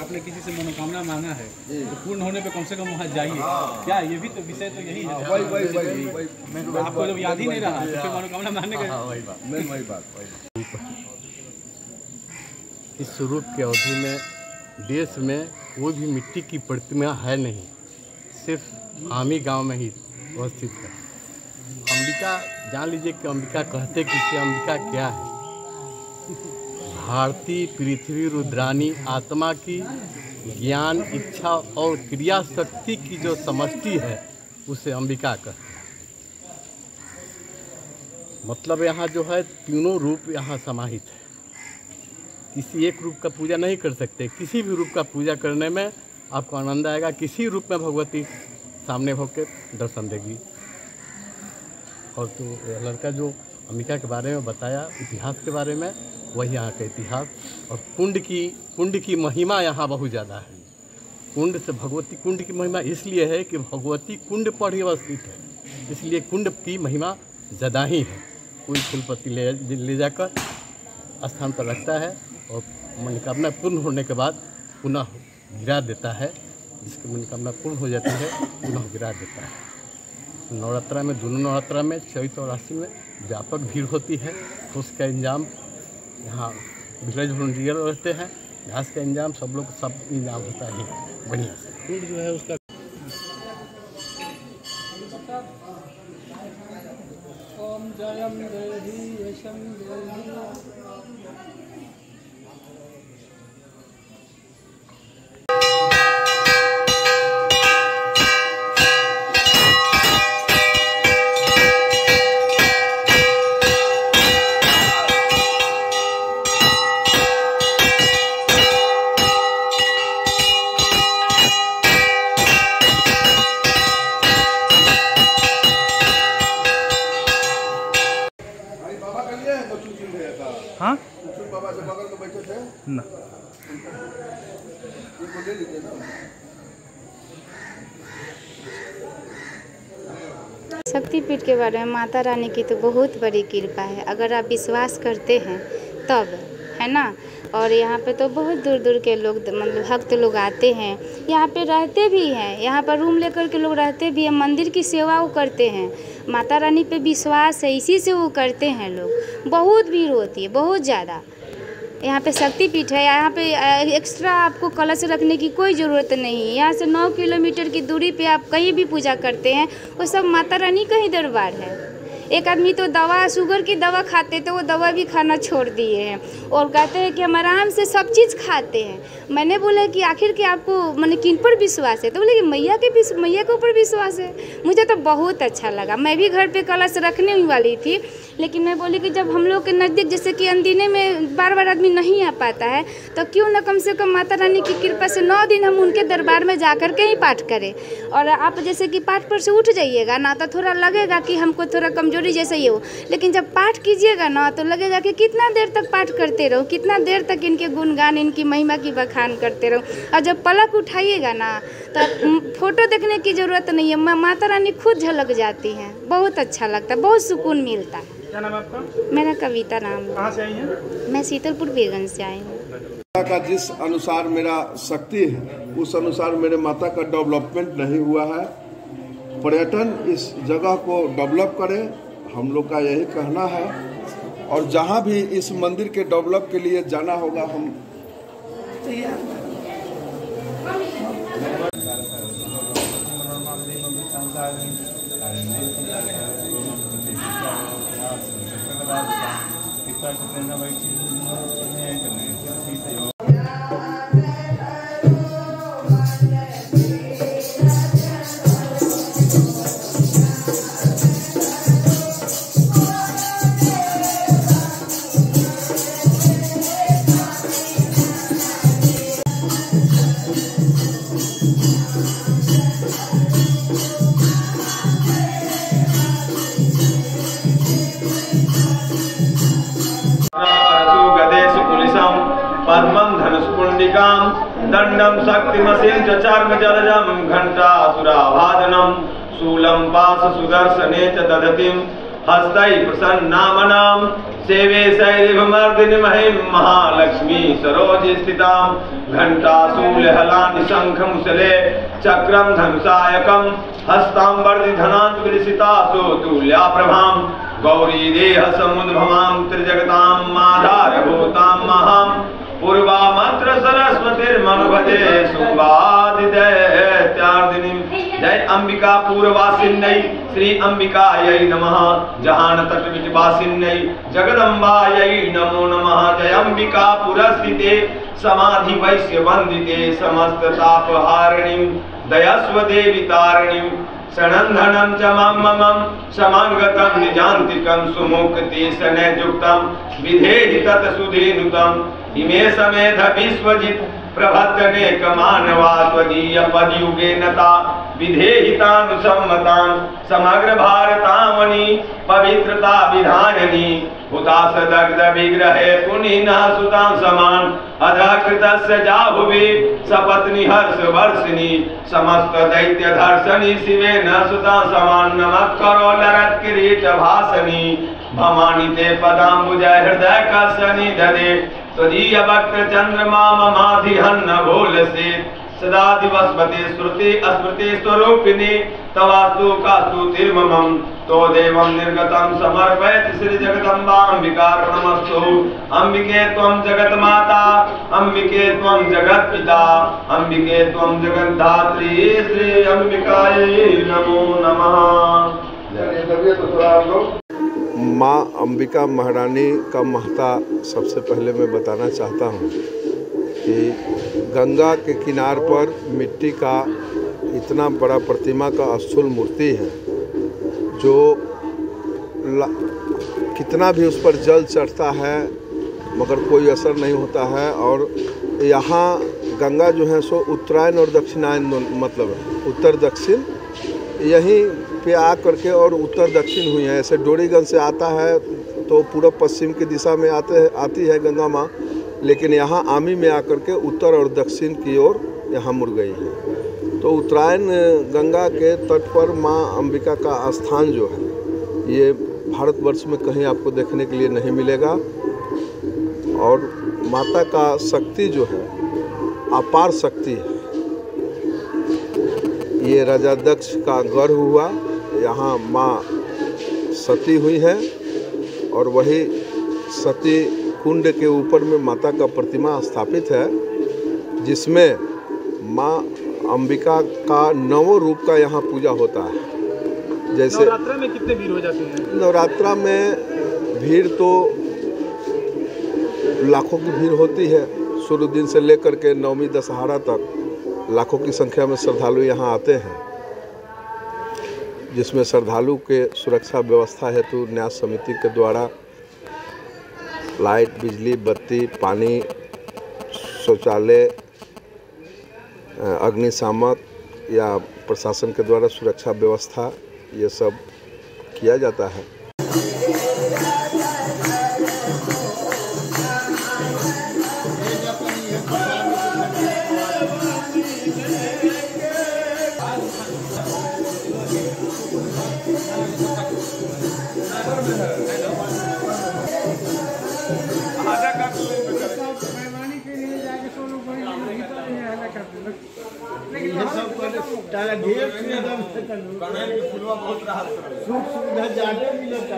आपने किसी से मनोकामना मांगा है तो पूर्ण होने पे कम से कम वहाँ जाइए। क्या ये भी तो विषय तो यही है। वही आपको जब याद ही नहीं रहा तो फिर मनोकामना मांगने का वही बात। इस स्वरूप की अवधि में देश में कोई भी मिट्टी की प्रतिमा है नहीं, सिर्फ आमी गांव में ही अवस्थित है। अंबिका, जान लीजिए कि अंबिका कहते किसे, अंबिका क्या है? भारती पृथ्वी रुद्रानी आत्मा की ज्ञान, इच्छा और क्रिया शक्ति की जो समष्टि है उसे अंबिका कहते हैं। मतलब यहाँ जो है तीनों रूप यहाँ समाहित है। किसी एक रूप का पूजा नहीं कर सकते, किसी भी रूप का पूजा करने में आपको आनंद आएगा। किसी रूप में भगवती सामने होकर दर्शन देगी। और तो लड़का जो अंबिका के बारे में बताया, इतिहास के बारे में, वही यहाँ का इतिहास। और कुंड की महिमा यहाँ बहुत ज़्यादा है। कुंड से भगवती, कुंड की महिमा इसलिए है कि भगवती कुंड पर ही अवस्थित है, इसलिए कुंड की महिमा ज़्यादा ही है। कोई फूलपत्ती ले जाकर स्थान पर रखता है और मनोकामना पूर्ण होने के बाद पुनः गिरा देता है। जिसकी मनोकामना पूर्ण हो जाती है पुनः गिरा देता है। नवरात्रा में, दोनों नवरात्रा में, चैत्र और आश्विन में व्यापक भीड़ होती है। तो उसका इंतजाम यहाँ विलेज वॉलंटियर रहते हैं, घास का इंतजाम सब लोग, सब इंतजाम होता है बढ़िया से। फूड जो है उसका ओम जयम देवी यशम देवी। हाँ बाबा से बगल में बैठे थे ना, ले लीजिए ना। शक्तिपीठ के बारे में माता रानी की तो बहुत बड़ी कृपा है। अगर आप विश्वास करते हैं तब, है ना। और यहाँ पे तो बहुत दूर दूर के लोग, मतलब भक्त लोग आते हैं, यहाँ पे रहते भी हैं। यहाँ पर रूम लेकर के लोग रहते भी हैं, मंदिर की सेवा वो करते हैं। माता रानी पे विश्वास है, इसी से वो करते हैं लोग। बहुत भीड़ होती है, बहुत ज़्यादा। यहाँ पे शक्तिपीठ है, यहाँ पे एक्स्ट्रा आपको कलश रखने की कोई ज़रूरत नहीं है। यहाँ से 9 किलोमीटर की दूरी पे आप कहीं भी पूजा करते हैं, वो सब माता रानी का ही दरबार है। एक आदमी तो दवा, शुगर की दवा खाते थे, वो दवा भी खाना छोड़ दिए हैं और कहते हैं कि हम आराम से सब चीज़ खाते हैं। मैंने बोला कि आखिर कि आपको मैंने किन पर विश्वास है? तो बोले कि मैया के ऊपर विश्वास है। मुझे तो बहुत अच्छा लगा। मैं भी घर पे कलश रखने ही वाली थी, लेकिन मैं बोली कि जब हम लोग के नज़दीक, जैसे कि अंदिने में बार बार आदमी नहीं आ पाता है, तो क्यों न कम से कम माता रानी की कृपा से 9 दिन हम उनके दरबार में जा कर के ही पाठ करें। और आप जैसे कि पाठ पर से उठ जाइएगा ना, तो थोड़ा लगेगा कि हमको थोड़ा कमजोरी जैसे ही हो, लेकिन जब पाठ कीजिएगा ना तो लगेगा कि कितना देर तक पाठ करते रहो, कितना देर तक इनके गुणगान, इनकी महिमा की बखान करते रहो। और जब पलक उठाइएगा ना तो फोटो देखने की ज़रूरत नहीं है, माता रानी खुद झलक जाती हैं। बहुत अच्छा लगता है, बहुत सुकून मिलता है। क्या नाम आपका? मेरा कविता नाम है। कहाँ से आई हैं? मैं शीतलपुर बेगन से आई हूँ। का जिस अनुसार मेरा शक्ति है उस अनुसार मेरे माता का डेवलपमेंट नहीं हुआ है। पर्यटन इस जगह को डेवलप करे, हम लोग का यही कहना है। और जहाँ भी इस मंदिर के डेवलप के लिए जाना होगा हम दक्षिणं शक्तिमसिं च चर्म जलजं घंटासुराभाजनं शूलं पाशसुदर्शने च दधतिं हस्तै प्रसन्नामनां सेवे शैरिवमर्दिनि महिं महालक्ष्मी सरोजे स्थितां घंटाशूलहलानि शंखमुसले चक्रं धनुषायकं हस्तां वर्धिधनान्तविलसितासु तुल्या प्रभां गौरी देह समुद्भवां त्रिजगतां माधारभूतां महां पूर्वामत्र सरस्वतीर्मनुभजे शुम्भादिदैत्यार्दिनीं। जय अंबिका पूर्ववासिन्यै श्री अंबिकायै नमः। जहान तटविटवासिन्यै जगदम्बायै नमो नमः। जय अंबिका पुरस्थिते समाधि वैश्य वंदिते समस्त तापहारिणीं दयस्व देवी तारिणीं सनंदनं च मम समांगतं निजान्तिकं सुमुक्ति सनयुक्तं विधेहि तत्सुधीनुतं इमे समेध विश्वजित प्रभत्तने कमानवा त्वदीय पदयुगे नता विधेहितानुसम्मतां समग्र भारतावनी पवित्रता विधायनी हुतास दग्ध विग्रहे पुनिनः सुतां समान अधकृतस्य जाहुवे सपत्नी हर्ष वर्षिणी समस्त दैत्य धर्षणी शिवेन सुतां समान नमः करो लरत किरीट भासनी भवानी ते पदाम्बुज हृदय कसनी ददे त्वदीय वक्त चंद्रमा ममाधिहन्न भोलसे सदा दिवसपते श्रुति स्मृति स्वरूपिणी तवास्तु कास्तु तिर्ममं तो देवं निर्गतं समर्पयत श्री जगदम्बाम्बिकार्पणमस्तु। अंबिके त्वं जगन्माता अंबिके त्वं जगत्पिता अंबिके त्वं जगद्धात्री श्री अंबिकायै नमो नमः। माँ अंबिका महारानी का महत्व सबसे पहले मैं बताना चाहता हूँ कि गंगा के किनार पर मिट्टी का इतना बड़ा प्रतिमा का स्थूल मूर्ति है जो कितना भी उस पर जल चढ़ता है मगर कोई असर नहीं होता है। और यहाँ गंगा जो है सो उत्तरायण और दक्षिणायन मतलब उत्तर दक्षिण यहीं पे आ करके और उत्तर दक्षिण हुई है। ऐसे डोरीगंज से आता है तो पूर्व पश्चिम की दिशा में आती है गंगा माँ, लेकिन यहाँ आमी में आकर के उत्तर और दक्षिण की ओर यहाँ मुड़ गई है। तो उत्तरायण गंगा के तट पर माँ अंबिका का स्थान जो है ये भारतवर्ष में कहीं आपको देखने के लिए नहीं मिलेगा। और माता का शक्ति जो है अपार शक्ति है। ये राजा दक्ष का गर्भ हुआ, यहाँ माँ सती हुई है और वही सती कुंड के ऊपर में माता का प्रतिमा स्थापित है जिसमें माँ अंबिका का 9 रूप का यहाँ पूजा होता है। जैसे नवरात्रा में कितने भीड़ हो जाती है? नवरात्रा में भीड़ तो लाखों की भीड़ होती है। शुरू दिन से लेकर के नवमी दशहरा तक लाखों की संख्या में श्रद्धालु यहाँ आते हैं, जिसमें श्रद्धालु के सुरक्षा व्यवस्था हेतु न्यास समिति के द्वारा लाइट, बिजली, बत्ती, पानी, शौचालय, अग्निशामक या प्रशासन के द्वारा सुरक्षा व्यवस्था ये सब किया जाता है। सुविधा ज़्यादा मिलता।